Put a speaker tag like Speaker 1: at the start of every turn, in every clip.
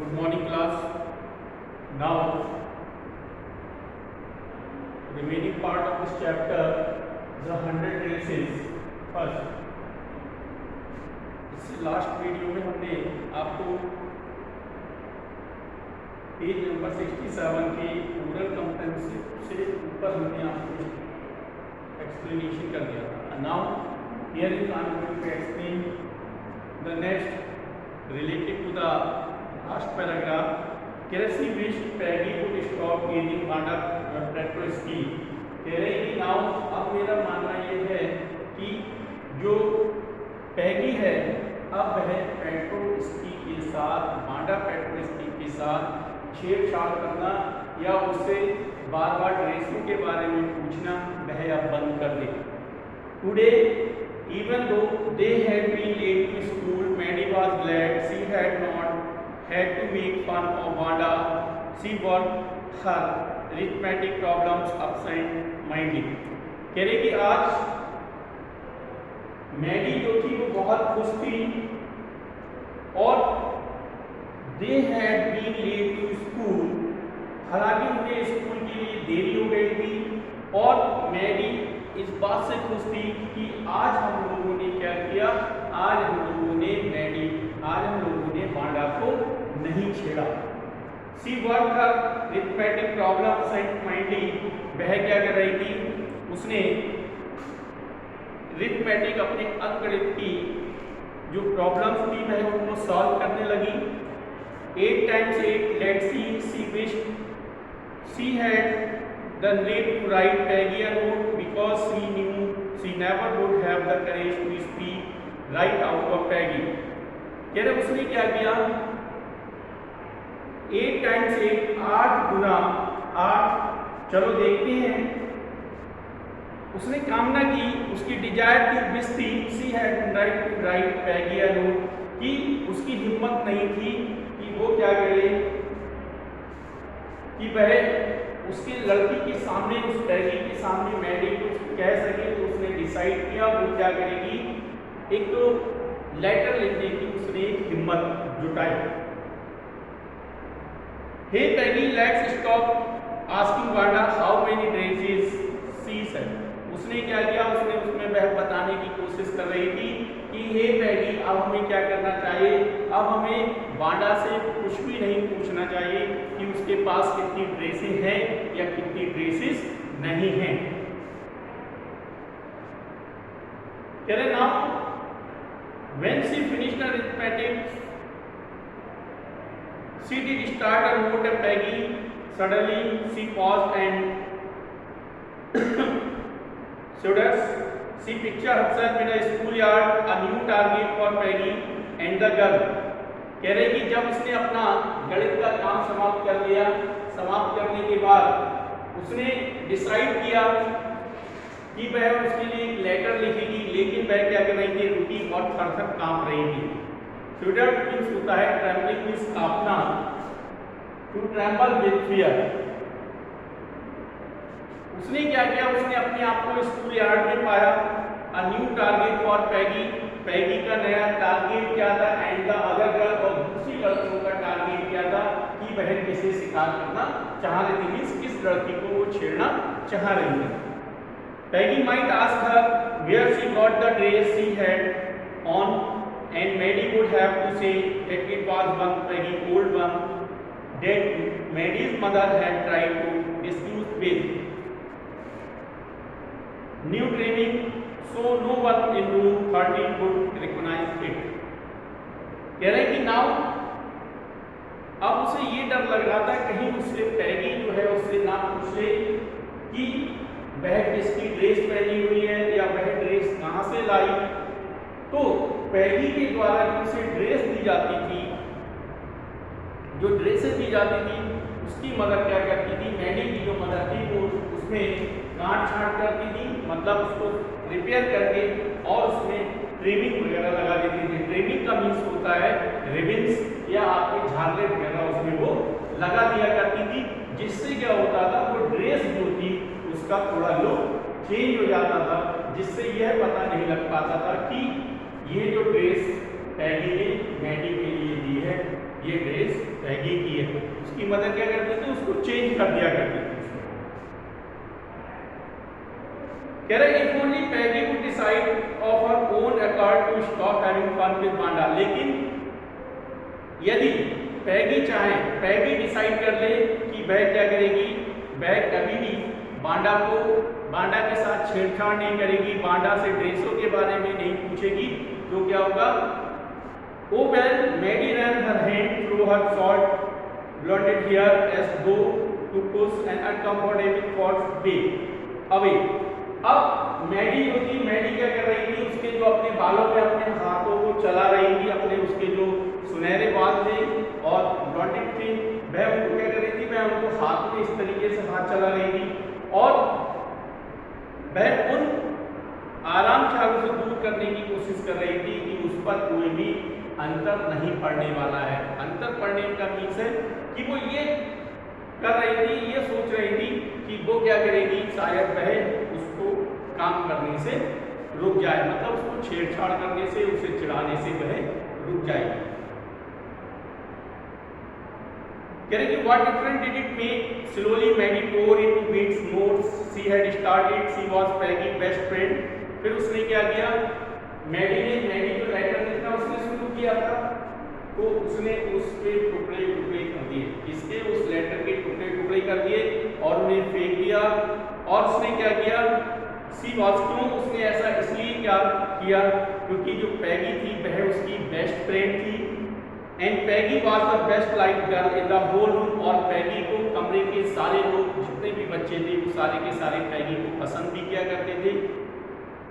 Speaker 1: Good morning, class. Now, remaining part of this chapter, the 100 races. First, इस last video में हमने आपको page number 67 के oral comprehensive से ऊपर हमने आपको एक्सप्लेनेशन कर दिया था. Now here is I am going to explain the next related to the last paragraph. Keresi wished Peggy would stop gazing under Petrovsky. कह रहे कि नाउ अब मेरा मानना ये है कि जो पैगी है अब वह पेट्रोव्स्की के साथ मांडा पेट्रोव्स्की के साथ छेड़छाड़ करना या उससे बार बार ड्रेसिंग के बारे में पूछना वह अब बंद कर दे. Today even though they had been late to school, Maddie was glad she had not had to make fun of Wanda. She worked her arithmetic problems absent-mindedly. कह रही कि आज मैडी जो थी वो बहुत खुश थी और they had been late to school, हालांकि उन्हें स्कूल के लिए देरी हो गई थी और मैडी इस बात से खुश थी कि आज हम लोगों ने क्या किया, आज हम लोगों ने वांडा को नहीं छेड़ा. She worked her arithmetic problems absent-mindedly. वह क्या कर रही थी, उसने arithmetic अपने अंकगणित की जो प्रॉब्लम्स थी वह उनको सॉल्व करने लगी. 8 times 8 let's see, she wished she had the need to write Peggy a note because she knew she never would have the courage to speak right out of Peggy. कह रहे उसने क्या किया, 8 times 8 8 गुना 8. चलो देखते हैं. उसने कामना की, उसकी डिजायर थी, विश थी, she had right to write Peggy a note, कि उसकी हिम्मत नहीं थी कि वो क्या करे कि वह उसकी लड़की के सामने, उस पैगी के सामने मैडी कुछ कह सके. तो उसने डिसाइड किया वो क्या करेगी, एक तो लेटर लिखने की उसने एक हिम्मत जुटाई. Hey Peggy let's stop asking Wanda how many dresses she said. उसने क्या किया, उसने उसमें वह बताने की कोशिश कर रही थी कि हे पैगी अब हमें क्या करना चाहिए, अब हमें वांडा से कुछ भी नहीं पूछना चाहिए कि उसके पास कितनी ड्रेसेस हैं या कितनी ड्रेसेस नहीं हैं. कह रहे now when she finished her arithmetic she did start a note of Peggy. Suddenly she paused and shuddered. She pictured herself in a schoolyard, a new target for Peggy and the girl. कह रहे कि जब उसने अपना गणित का काम समाप्त कर लिया, समाप्त करने के बाद उसने डिसाइड किया कि वह उसके लिए एक लेटर लिखेगी, लेकिन वह क्या कर रही थी, रुकी और थर-थर कांप रही थी. शूडर मीन्स होता है ट्रेम्बलिंग मीन्स कांपना, टू ट्रेम्बल विद फियर. उसने क्या किया, उसने अपने आप को स्कूल यार्ड में पाया. अ न्यू टारगेट फॉर पैगी, पैगी का नया टारगेट क्या था, एंड द अदर गर्ल, और दूसरी लड़कियों का टारगेट क्या था कि वह किसे शिकार करना चाह रही थी, मीन्स किस लड़की को वो छेड़ना चाह रही थी. Peggy might ask her where she got the dress she had on, and Maddie would have to say that it was one Peggy old one that Maddie's mother had tried to dispute with. New trimming, so no one in room 13 would recognize it. कह रहे कि now अब उसे ये डर लग रहा था कहीं उससे पैगी जो है उससे ना पूछ ले कि वह किसकी ड्रेस पहनी हुई है या वह ड्रेस कहाँ से लाई. तो पैगी के द्वारा जो उसे ड्रेस दी जाती थी, जो ड्रेसेस दी जाती थी, उसकी मदद क्या करती थी, मैडी की जो मदद थी वो उसमें काट छाट करती थी, मतलब उसको रिपेयर करके और उसमें ट्रिमिंग वगैरह लगा देती थी. ट्रिमिंग का मीन्स होता है रिबन्स या आपके झालरे वगैरह उसमें वो लगा दिया करती थी, जिससे क्या होता था वो ड्रेस जो थी उसका थोड़ा लुक चेंज हो जाता था, जिससे यह पता नहीं लग पाता था कि ये जो ड्रेस पैगी ने मैडी के लिए दी है ये ड्रेस पैगी की है। उसकी मदर क्या करती थी, उसको चेंज कर दिया करती थी। कह रहे if only Peggy would decide of her own accord to stop having fun with Wanda, लेकिन यदि पैगी चाहे, पैगी डिसाइड कर ले कि वह क्या करेगी, वह कभी भी बांडा के साथ छेड़छाड़ नहीं करेगी, बांडा से ड्रेसों के बारे में नहीं पूछेगी, तो क्या होगा, oh well Maddie ran her hand through her short blonded hair as though to push an uncomfortable thoughts bay away. अब मैडी होती, मैडी क्या कर रही थी, उसके जो अपने बालों पे अपने हाथों को चला रही थी, अपने उसके जो सुनहरे बाल थे और ब्लॉन्डेड थे, वह उनको क्या कर रही थी, वह उनको हाथ में इस तरीके से हाथ चला रही थी और वह उन आराम ख्यालों से दूर करने की कोशिश कर रही थी कि उस पर कोई भी अंतर नहीं पड़ने वाला है। अंतर पड़ने का मीन्स है कि वो ये कर रही थी, ये सोच रही थी कि वो क्या करेगी, शायद वह उसको काम करने से रुक जाए, मतलब उसको छेड़छाड़ करने से, उसे चिढ़ाने से वह रुक जाएगी। कह रहे कि what different did it make, slowly Maddie tore into bits notes she had started, she was Peggy best friend. फिर उसने क्या किया, मैडी जो लेटर लिखना उसने शुरू किया था, तो उसने उसके टुकड़े टुकड़े कर दिए, इसके उस लेटर के टुकड़े टुकड़े कर दिए और उन्हें फेंक दिया। और उसने क्या किया, सी वाज, क्यों उसने ऐसा इसलिए क्या किया, क्योंकि जो पैगी थी वह उसकी बेस्ट फ्रेंड थी and Peggy was the best like girl in the whole room. और पैगी को कमरे के सारे लोग, जितने भी बच्चे थे, वो सारे के सारे पैगी को पसंद भी किया करते थे।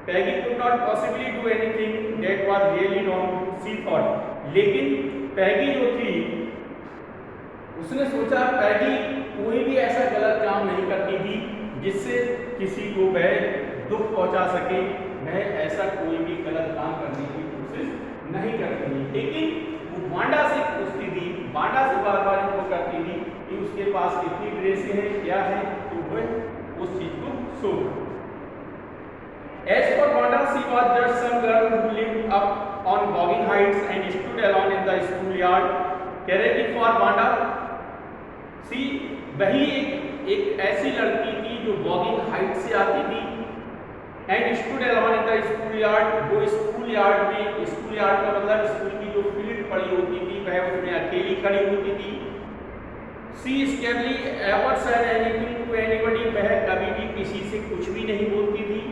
Speaker 1: पैगी could not possibly do anything that was really wrong, she thought. लेकिन पैगी जो थी, उसने सोचा पैगी कोई भी ऐसा गलत काम नहीं करती थी जिससे किसी को वह दुख पहुंचा सके, वह ऐसा कोई भी गलत काम करने की कोशिश नहीं करती थी। लेकिन वो बांडा से पूछती थी, बांडा से बार बार इनको करती थी कि उसके पास कितनी ड्रेसें हैं, क्या है, तो वह उस चीज को show. As for Banda, she was just some girl who lived up on Boggin Heights and stood alone in the schoolyard. कह रहे कि for Banda, she वही एक ऐसी लड़की थी जो बॉगिंग हाइट से आती थी and stood alone in the schoolyard, वो schoolyard में, schoolyard का मतलब स्कूल की जो फील्ड पड़ी होती थी वह उसमें अकेली खड़ी होती थी। She scarcely ever said anything to anybody, वह कभी भी किसी से कुछ भी नहीं बोलती थी।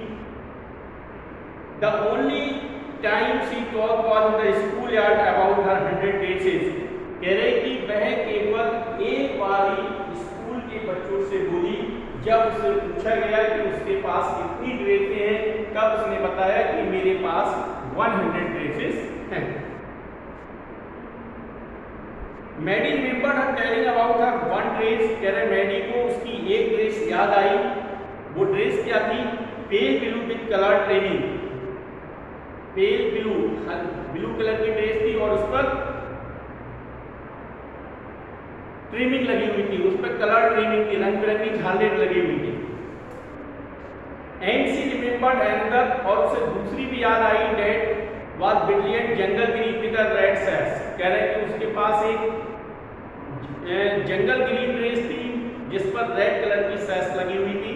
Speaker 1: The only time she talked was in the schoolyard about her 100 dresses. कह रहे कि वह केवल एक बार ही स्कूल के बच्चों से बोली, जब उससे पूछा गया कि उसके पास कितनी ड्रेसें हैं, तब उसने बताया कि मेरे पास 100 ड्रेसेस हैं। Maddie remembered her telling about her one dress. कह रहे मैडी को उसकी एक ड्रेस याद आई। वो ड्रेस क्या थी, pale blue with colour training, pale blue colour की ड्रेस थी और उस पर ट्रिमिंग लगी हुई थी, उस पर कलर ट्रिमिंग थी, रंग बिरंगी झालरें लगी हुई थी। एंड सी रिमेंबर्ड अनदर, और उसे दूसरी भी याद आई, that was brilliant jungle green with a red sash. कह रहे हैं कि उसके पास एक जंगल ग्रीन ड्रेस थी जिस पर रेड कलर की सैश लगी हुई थी।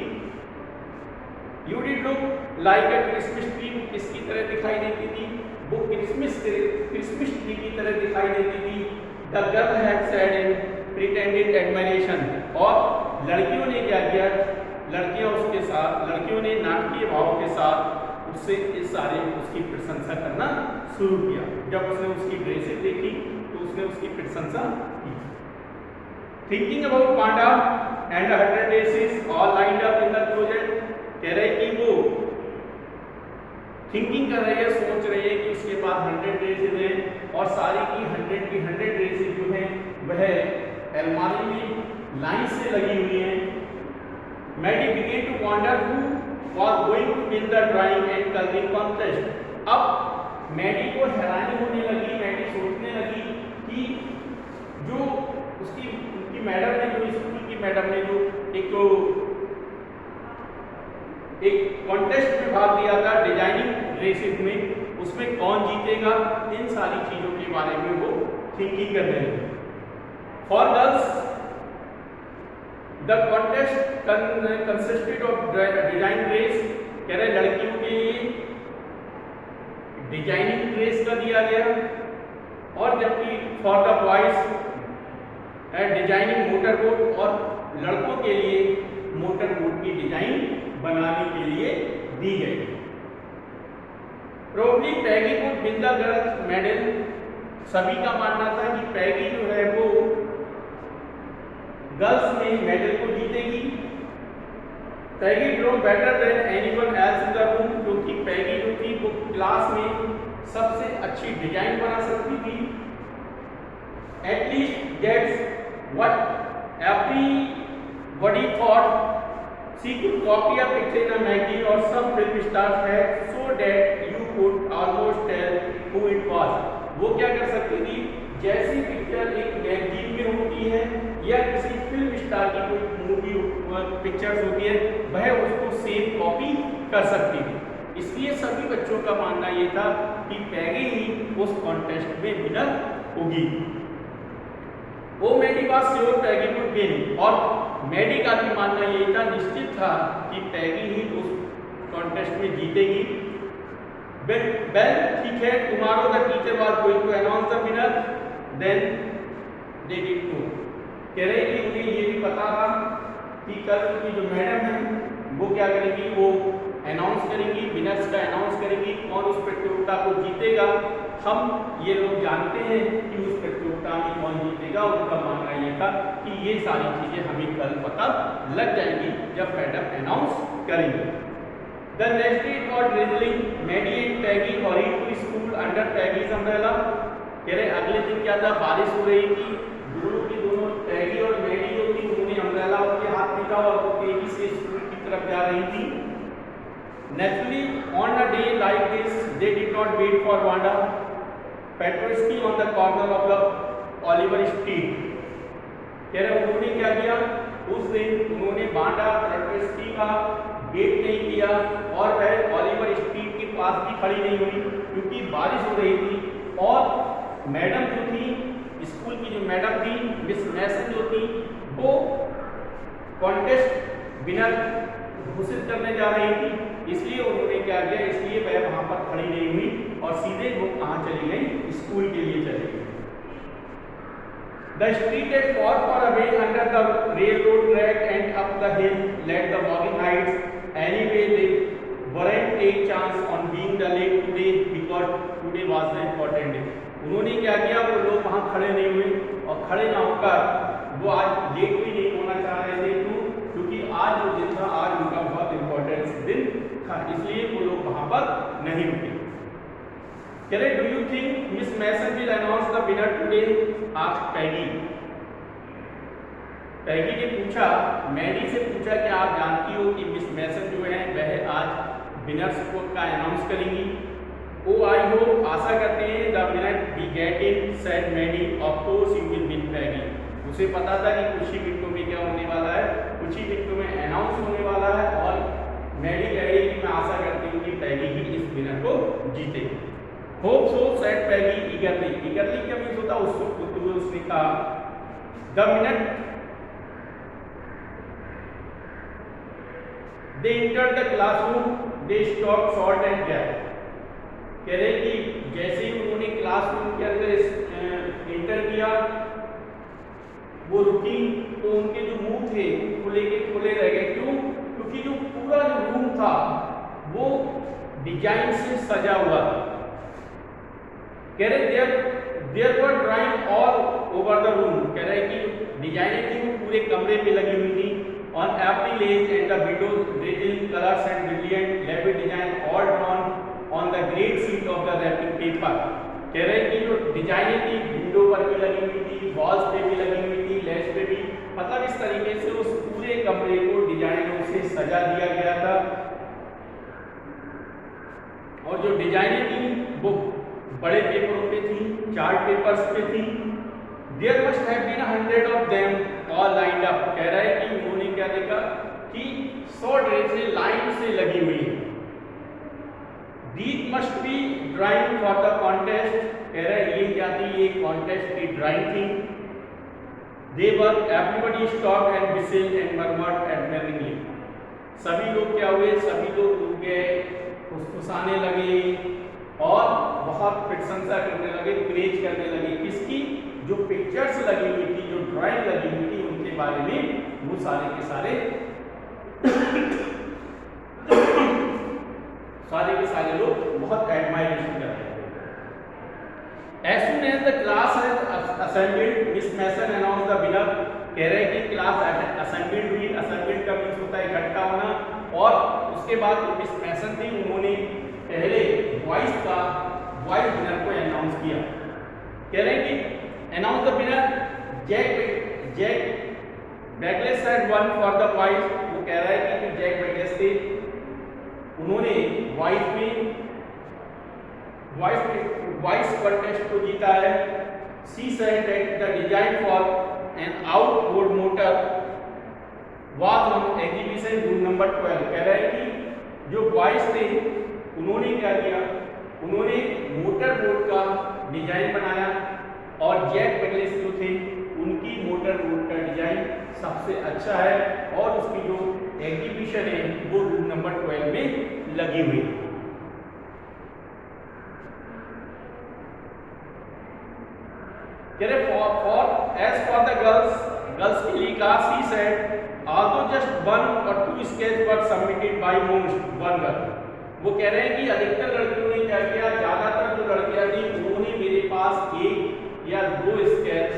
Speaker 1: You did look like a Christmas tree, किसकी तरह दिखाई देती थी, वो क्रिसमस ट्री की तरह दिखाई देती थी। The girl had said in pretended admiration, और लड़कियों ने क्या किया, लड़कियों ने नाटकीय भाव के साथ उससे इस सारे उसकी प्रशंसा करना शुरू किया। जब उसने उसकी ड्रेसें देखी तो उसने उसकी प्रशंसा की। Thinking about Panda and 100 dresses all lined up in the closet. कह रहे कि वो थिंकिंग कर रही है, सोच रही है कि उसके पास 100 ड्रेसेस हैं और सारी की 100 ड्रेसेस जो हैं वह अलमारी में लाइन से लगी हुई हैं। Maddie began to wonder who was going to win the drawing and colouring contest. अब मैडी को हैरानी होने लगी, मैडी सोचने लगी कि जो उनकी मैडम ने, जो स्कूल की मैडम ने जो एक कॉन्टेस्ट में भाग लिया था डिजाइनिंग ड्रेसेस में, उसमें कौन जीतेगा, इन सारी चीजों के बारे में वो थिंकिंग कर रहे थे। For girls the contest consisted of design dress, कह रहे लड़कियों के लिए डिजाइनिंग ड्रेस का दिया गया, और जबकि for the boys designing motor boat, और लड़कों के लिए मोटर बोट की डिजाइन बनाने के लिए दी गई। Probably Peggy would win the girls medal, सभी का मानना था कि पैगी जो है वो गर्ल्स में मेडल को जीतेगी। Peggy draw better than anyone else in the room, क्योंकि पैगी जो थी वो क्लास में सबसे अच्छी डिजाइन बना सकती थी। At least that's what everybody thought, she could copy a picture in a magazine or some film stars had so that you could almost tell who it was. वो क्या कर सकती थी, जैसी पिक्चर एक मैगजीन में होती है या किसी फिल्म स्टार की कोई मूवी पिक्चर्स होती है, वह उसको सेम कॉपी कर सकती थी। इसलिए सभी बच्चों का मानना ये था कि पैगी ही उस कॉन्टेस्ट में विनर होगी। वो Maddie was sure Peggy would win, और मेडी का भी मानना ये था, निश्चित था कि पैगी ही उस कॉन्टेस्ट में जीतेगी। वेल ठीक है, tomorrow the teacher was going to announce the winner, then they did no, कह रहे कि उन्हें ये भी पता था कि कल की जो मैडम है वो क्या करेगी, वो अनाउंस करेंगी, विनर्स का अनाउंस करेंगी, कौन उस प्रतियोगिता को जीतेगा। हम ये लोग जानते हैं कि उस प्रतियोगिता में कौन जीतेगा। उनका मानना ये था कि ये सारी चीजें हमें कल पता लग जाएगी जब मैडम अनाउंस करेंगे। The next day it was drizzling. Maddie and Peggy hurried to school under Peggy's umbrella. कह रहे अगले दिन क्या था, बारिश हो रही थी, दोनों की दोनों पैगी और मैडी जो थी उन्होंने अम्ब्रेला उनके हाथ में था और वो तेजी से स्कूल की तरफ जा रही थी। Naturally, on a day like this, they did not wait for Wanda Petrosky on the corner of the Oliver Street. कह रहे उन्होंने क्या किया, उस दिन उन्होंने वांडा पेट्रोस्की का वेट नहीं किया और वह ऑलिवर स्ट्रीट के पास भी खड़ी नहीं हुई, क्योंकि बारिश हो रही थी। और मैडम जो थी, स्कूल की जो मैडम थी, मिस मैसन जो थी, वो कॉन्टेस्ट विनर घोषित करने जा रही थी। इसलिए उन्होंने क्या किया, इसलिए वह वहां पर खड़ी नहीं हुई और सीधे वो कहाँ चली गई, स्कूल के लिए चली गई। The street had far away under the railroad track and up the hill led the walking heights. Anyway, they weren't take chance on being the late today because today was the important day. उन्होंने क्या किया, वो लोग वहाँ खड़े नहीं हुए और खड़े ना होकर वो आज लेट भी नहीं होना चाह रहे थे, क्योंकि आज जो दिन था, आज उनका बहुत इम्पोर्टेंट दिन था, इसलिए वो लोग वहाँ पर नहीं रुके। कह रहे, do you think Miss Mason will announce the winner today, asked Peggy. Peggy ने पूछा, मैडी से पूछा कि आप जानती हो कि मिस मैसन जो है वह आज विनर्स को का अनाउंस करेंगी। ओ आई होप, आशा करते हैं, the winner we get in said Maddie, of course you will win Peggy. उसे पता था कि कुछ ही मिनटों में क्या होने वाला है, कुछ ही मिनटों में अनाउंस होने वाला है, और मैडी कह रही है कि मैं आशा करती हूँ कि पैगी ही इस विनर को जीतेगी। होप सो सेड पैगी ईगरली। ईगरली क्या मीन्स होता है, उसने कहा। The minute they entered the classroom, they stopped short and gap. कह रहे कि जैसे ही उन्होंने क्लासरूम के अंदर एंटर किया, वो रुकी, तो उनके जो मुंह थे खुले के खुले रह गए। क्यों? क्योंकि जो पूरा जो रूम था वो डिजाइन से सजा हुआ था। कह रहे there were drawing all over the room. कह रहे कि डिजाइनें थी वो पूरे कमरे पे लगी हुई थी। On every ledge and the windows, drizzling colors and brilliant lavish design all drawn on the great sheet of the wrapping paper. कह रहे कि जो डिजाइनें थी विंडो पर भी लगी हुई थी, वॉल्स पे भी लगी हुई थी, लेज पे भी, मतलब इस तरीके से उस पूरे कमरे को डिजाइनों से सजा दिया गया था। और जो डिजाइनें थी वो बड़े पेपरों पे थी, चार्ट पेपर्स पे थी। There must have been 100 of them all lined up. कह रहा है कि उन्होंने क्या देखा कि 100 ड्रेसें लाइन से लगी हुई हैं। These must be drawing for the contest. कह रहा है ये क्या थी, ये कॉन्टेस्ट की ड्राइंग थी। They were everybody stopped and whistled and murmured admiringly. सभी लोग क्या हुए, सभी लोग रुक गए, फुसफुसाने लगे और बहुत प्रशंसा करने लगे, प्रेज करने लगे। किसकी? जो पिक्चर्स लगी हुई थी, जो ड्राइंग लगी हुई थी, उनके बारे में वो सारे के सारे लोग बहुत एडमायरेशन कर रहे थे। As soon as the class had assembled, Miss Mason announced the winner. कह रहे हैं कि क्लास assembled हुई, assembled का मीन्स होता है इकट्ठा होना, और उसके बाद जो मिस मैसन थी उन्होंने पहले वॉइस विनर को अनाउंस किया। कह रहे हैं कि announce the winner Jack Beggles had won for the boys. वो कह रहा है कि जैक बैगलेस थे, उन्होंने वॉइस कॉन्टेस्ट को जीता है। She said that the design for an outboard motor was on exhibition room number 12। कह रहा है कि जो बॉयज थे उन्होंने क्या किया, उन्होंने मोटर बोट का डिजाइन बनाया, और जैक बैगलेस जो थे उनकी मोटर बोट का डिजाइन सबसे अच्छा है, और उसकी जो एग्जीबिशन है वो रूम नंबर 12 में लगी हुई है। for the girls के लिए कहा, she said although just one or two sketches were submitted by most one girl। वो कह रहे हैं कि अधिकतर लड़कियों ने क्या किया, ज्यादातर जो लड़कियां थी उन्होंने मेरे पास एक या दो स्केच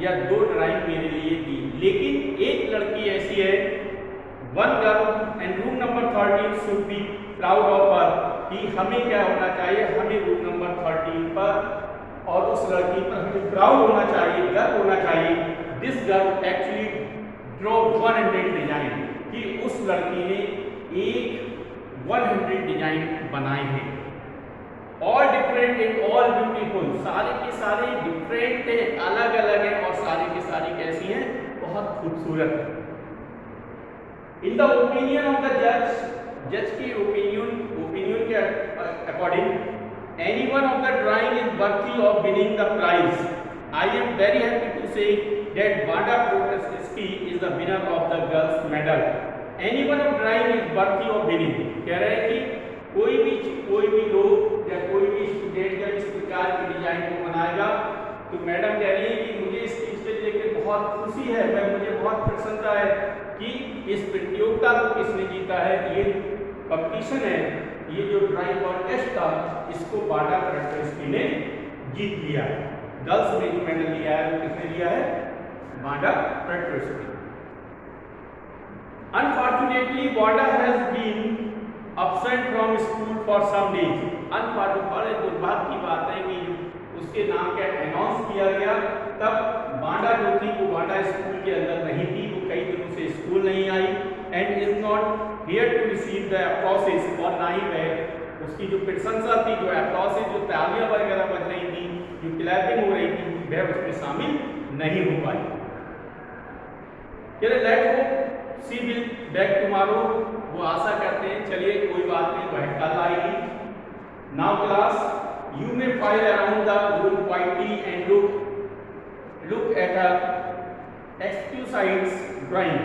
Speaker 1: या दो ड्राइंग मेरे लिए दी, लेकिन एक लड़की ऐसी है, one girl and room number 13 should be proud of her, कि हमें क्या होना चाहिए, हमें रूम नंबर 13 पर और उस लड़की पर हमें प्राउड होना चाहिए, गर्व होना चाहिए। This girl actually draw 100 design, कि उस लड़की ने एक 100 डिजाइन बनाए हैं। All different and all beautiful, सारे के सारे डिफरेंट हैं, अलग अलग हैं, और सारे के सारे कैसी हैं, बहुत खूबसूरत है। In the opinion of the जज की ओपिनियन के according, any one of the drawing is worthy of winning the prize. I am very happy to say that Vanda Protesky is the winner of the girls medal. Any one of drawing is worthy of winning। कह रहे हैं कि कोई भी लोग या कोई भी स्टूडेंट जब इस प्रकार की डिजाइन को बनाएगा, तो मैडम कह रही है कि मुझे इस चीज से लेकर बहुत खुशी है, मुझे बहुत प्रसन्नता है कि इस प्रतियोगिता को किसने जीता है। ये कंपटीशन है, ये जो ड्राइंग कॉन्टेस्ट था, इसको वांडा प्रोटेस्की ने जीत लिया है। गर्ल्स ने जो मेडल लिया है वो किसने लिया है, Wanda Petronski. Unfortunately Wanda has been absent from school for some days. Unfortunately दुर्भाग्य की बात है कि उसके नाम का अनाउंस किया गया, तब वांडा जो थी वो वांडा स्कूल के अंदर नहीं थी, वो कई दिनों से स्कूल नहीं आई, and is not here to receive the applauses, और ना ही वह उसकी जो प्रशंसा थी, जो अप्लॉसेस, जो तालियां वगैरह बज रही थी, जो क्लैपिंग हो रही थी, वह उसमें शामिल नहीं हो पाई। Let hope she will back tomorrow, वो आशा करते हैं, चलिए कोई बात नहीं, वह कल आएगी। Now class you may file around the room quietly and look at her excused drawing.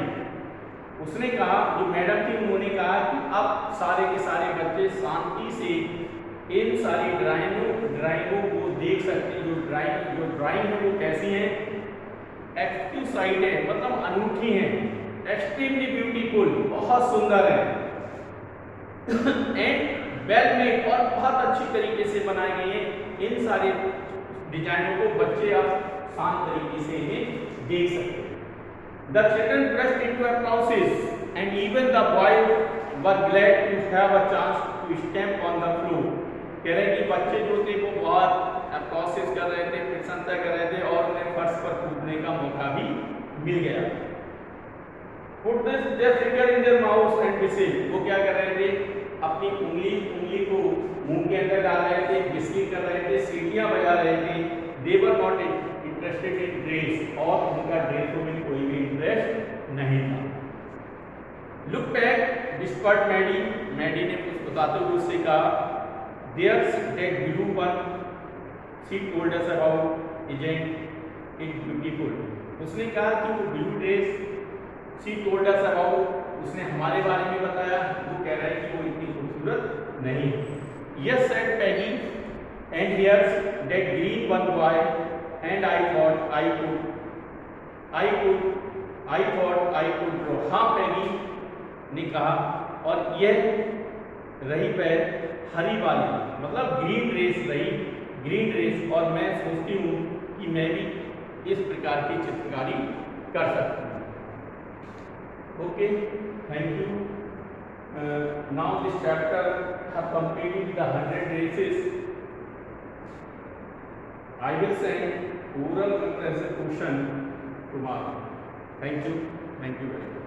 Speaker 1: उसने कहा, जो मैडम थी उन्होंने कहा कि अब सारे के सारे बच्चे शांति से इन सारी ड्राइंगों को देख सकते हैं। जो ड्राइंग है वो कैसी है, एक्सक्यूसाइड है, मतलब अनूठी है, एक्सट्रीमली ब्यूटीफुल, बहुत सुंदर है, एंड वेल मेड, और बहुत अच्छी तरीके से बनाई गई है। इन सारे डिजाइनों को बच्चे अब शांत तरीके से इन्हें देख सकते हैं। The children burst into applauses, and even the boys were glad to have a chance to stamp on the floor। कह रहे हैं कि बच्चे जो थे वो बहुत applauses कर रहे थे, प्रशंसा कर रहे थे, और उन्हें फर्श पर कूदने का मौका भी मिल गया। Put their finger in their mouth and whistle। वो क्या कर रहे थे, अपनी उंगली को मुंह के अंदर डाल रहे थे, whistling कर रहे थे, सीटियां बजा रहे थे। They were not interested in dress, और उनका ड्रेसों में कोई भी इंटरेस्ट नहीं था। लुक बैक विस्पर्ड मैडी ने कुछ बताते हुए उससे कहा, there's that blue one she told us about isn't it beautiful. उसने कहा कि वो blue dress, she told us about, उसने हमारे बारे में बताया, वो कह रहा है कि वो इतनी खूबसूरत नहीं है। Yes said Peggy, and here's that green one boy, and I thought I could draw. हाँ, पैगी ने कहा, और यह रही पैर हरी वाली, मतलब ग्रीन ड्रेस रही, ग्रीन ड्रेस, और मैं सोचती हूँ कि मैं भी इस प्रकार की चित्रकारी कर सकती हूँ। Okay, thank you. Now this chapter have completed the 100 dresses. I will send oral comprehensive question tomorrow. Thank you very much.